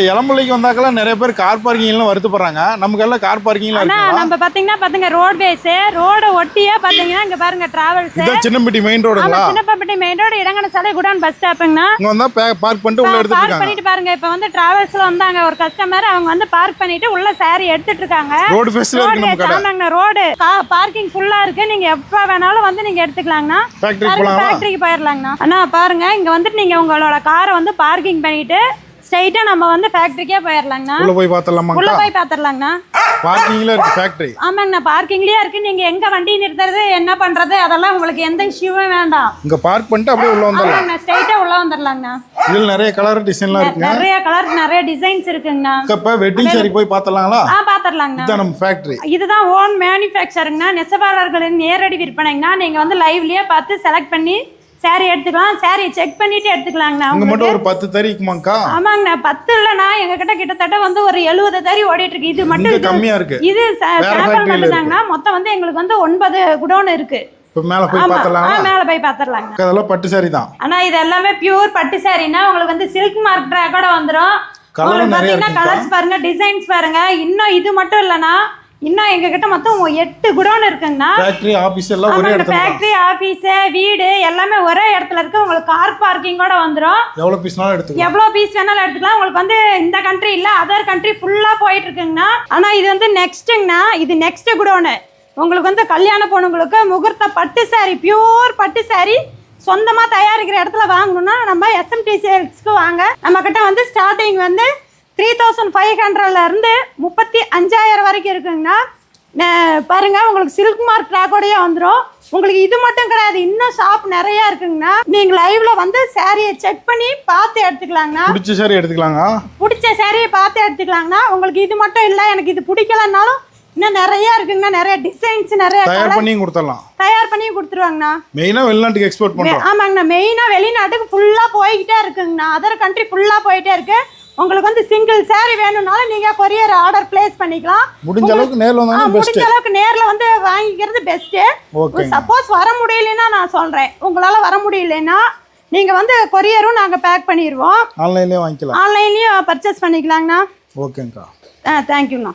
இளம்பிள்ளைக்கு வந்தாக்கெல்லாம் நிறைய பேர் கார் பார்க்கிங்லாம் வருத்தப்படுறாங்க. நமக்கு எல்லாம் கார் பார்க்கிங்லாம் இருக்கு. நம்ம பாத்தீங்கன்னா ரோட் பேஸ் ரோட ஒட்டியே பாத்தீங்கன்னா இங்க பாருங்க டிராவல்ஸ். இது சின்னம்பட்டி மெயின் ரோடுங்களா? சின்னம்பட்டி மெயின் ரோடு இடங்கன சாலை குடான் பஸ் ஸ்டாப்ங்கனா. இங்க வந்தா பார்க் பண்ணிட்டு உள்ள எடுத்துட்டு இருக்காங்க. பார்க் பண்ணிட்டு பாருங்க. இப்போ வந்து டிராவல்ஸ்ல வந்தாங்க ஒரு கஸ்டமர், அவங்க வந்து பார்க் பண்ணிட்டு உள்ள சாரி எடுத்துட்டு இருக்காங்க. ரோட் பேஸ்ல இருக்கு நம்ம கடை. ஆமாங்க, ரோடு பார்க்கிங் ஃபுல்லா இருக்கு. நீங்க எப்ப வேணாலும் வந்து நீங்க எடுத்துக்கலாம்னா. ஃபேக்டரிக்கு போயிரலாம்னா. அண்ணா பாருங்க, இங்க வந்துட்டு நீங்க உங்களோட காரை வந்து பார்க்கிங் பண்ணிட்டு ஸ்ட்ரைட்டா நம்ம வந்து ஃபேக்டரிக்கே போயிரலாம்னா. உள்ள போய் பார்த்தறலாமா? உள்ள போய் பார்த்தறலாம்னா. பார்க்கிங்ல இருக்கு ஃபேக்டரி. ஆமாங்கண்ணா, பார்க்கிங்லயே இருக்கு. நீங்க எங்க வண்டி நிறுத்துறது என்ன பண்றது அதெல்லாம் உங்களுக்கு எந்த இஷ்யூவும் வேண்டாம். இங்க பார்க் பண்ணிட்டு அப்படியே உள்ள வந்துடலாம். ஆமாங்கண்ணா, ஸ்ட்ரைட்டா உள்ள வந்துடலாம்ண்ணா. இதுல நிறைய கலர் டிசைன்லாம் இருக்குங்க. நிறைய கலர் நிறைய டிசைன்ஸ் இருக்குங்கண்ணா. இப்ப வெட்டிங் சாரி போய் பார்த்தறலாங்களா? பார்த்தறலாங்கண்ணா. இது நம்ம ஃபேக்டரி. இதுதான் ஓன் மேனுஃபேக்சரிங்ண்ணா. நெசவாளர்களின் நேரடி விற்பனைங்கண்ணா. நீங்க வந்து லைவ்லயே பார்த்து செலக்ட் பண்ணி சாரி எடுத்துக்கலாம். சாரி செக் பண்ணிட்டு எடுத்துக்கலாங்கண்ணா. உங்க மட்டும் ஒரு 10 தறி இருக்குமாக்கா? ஆமாங்கண்ணா, 10 இல்லண்ணா, எங்க கிட்ட கிட்டத்தட்ட வந்து ஒரு 70 தறி ஓடிட்டு இருக்கு. இது மட்டும் கம்மியா இருக்கு. இது சாம்பிள் மட்டும்தாங்கண்ணா. மொத்தம் வந்து எங்களுக்கு வந்து 9 குடோன் இருக்கு. இப்ப மேல போய் பார்த்தறலாம். மேல போய் பார்த்தறலாங்க. அதெல்லாம் பட்டு சாரி தான். ஆனா இது எல்லாமே பியூர் பட்டு சாரினா. உங்களுக்கு வந்து சில்க் மார்க் ட்ராக்கோட வந்துரும். கலர் நிறைய இருக்கு. கலர்ஸ் பாருங்க, டிசைன்ஸ் பாருங்க. இன்னும் இது மட்டும் இல்லனா, இன்னும் எங்க கிட்ட மொத்தம் 8 குடோன் இருக்குங்கண்ணா. ஃபேக்டரி ஆபீஸ் எல்லாம் ஒரே இடத்துல. ஃபேக்டரி ஆபீஸ் வீடு எல்லாமே ஒரே இடத்துல இருக்கு. உங்களுக்கு கார் பார்க்கிங்கோட வந்துரும். எவ்வளவு பீஸ்னாலும் எடுத்துக்கலாம். எவ்வளவு பீஸ் வேணாலும் எடுத்துக்கலாம். உங்களுக்கு வந்து இந்த கண்ட்ரி இல்ல அதர் கண்ட்ரி ஃபுல்லா போயிட்டு இருக்குங்கண்ணா. ஆனா இது வந்து நெக்ஸ்ட்ங்கண்ணா. இது நெக்ஸ்ட் குடோன். உங்களுக்கு வந்து கல்யாண பொண்ணுங்களுக்கு முகூர்த்த பட்டு சாரி, பியூர் பட்டு சாரி சொந்தமா தயாரிக்கிற இடத்துல வாங்கணும்னா நம்ம SMT சேல்ஸ்க்கு வாங்க. நம்ம கிட்ட வந்து ஸ்டார்டிங் வந்து 3500ல இருந்து 35,000 வரைக்கும் இருக்குங்கண்ணா. பாருங்க, உங்களுக்கு சில்க் மார்க் ட்ராக்கோடயே வந்துடும். உங்களுக்கு இது மட்டும் கிடையாது, இன்னும் ஷாப் நிறைய இருக்குங்கண்ணா. நீங்க லைவ்ல வந்து சாரியை செக் பண்ணி பார்த்து எடுத்துக்கலாங்கண்ணா. பிடிச்ச சாரி எடுத்துக்கலாங்க. பிடிச்ச சாரியை பார்த்து எடுத்துக்கலாங்கண்ணா. உங்களுக்கு இது மட்டும் இல்லை, எனக்கு இது பிடிக்கலன்னாலும் இன்னும் நிறைய இருக்குங்கண்ணா. நிறைய டிசைன்ஸ் நிறைய தயார் பண்ணி கொடுத்துடலாம். தயார் பண்ணி கொடுத்துருவாங்கண்ணா. மெயினா வெளிநாட்டுக்கு எக்ஸ்போர்ட் பண்றோம். ஆமாங்கண்ணா, மெயினா வெளிநாட்டுக்கு ஃபுல்லா போய்கிட்டே இருக்குங்கண்ணா. அதர் கண்ட்ரி ஃபுல்லா போயிட்டே இருக்கு. உங்களுக்கு வந்து சிங்கிள் சாரி வேணும்னாலும் நீங்க கொரியர் ஆர்டர் பிளேஸ் பண்ணிக்கலாம். முடிஞ்ச அளவுக்கு நேர்ல வந்தா பெஸ்ட். முடிஞ்ச அளவுக்கு நேர்ல வந்து வாங்கிக்கிறது பெஸ்ட். சப்போஸ் வர முடியலன்னா நான் சொல்றேன், உங்களால வர முடியலன்னா நீங்க வந்து கொரியரும் நாங்க பேக் பண்ணிடுவோம். ஆன்லைன்லயே வாங்கிக்கலாம். ஆன்லைன்லயே பர்ச்சேஸ் பண்ணிக்கலாங்கண்ணா. ஓகேங்கா. தேங்க்யூண்ணா.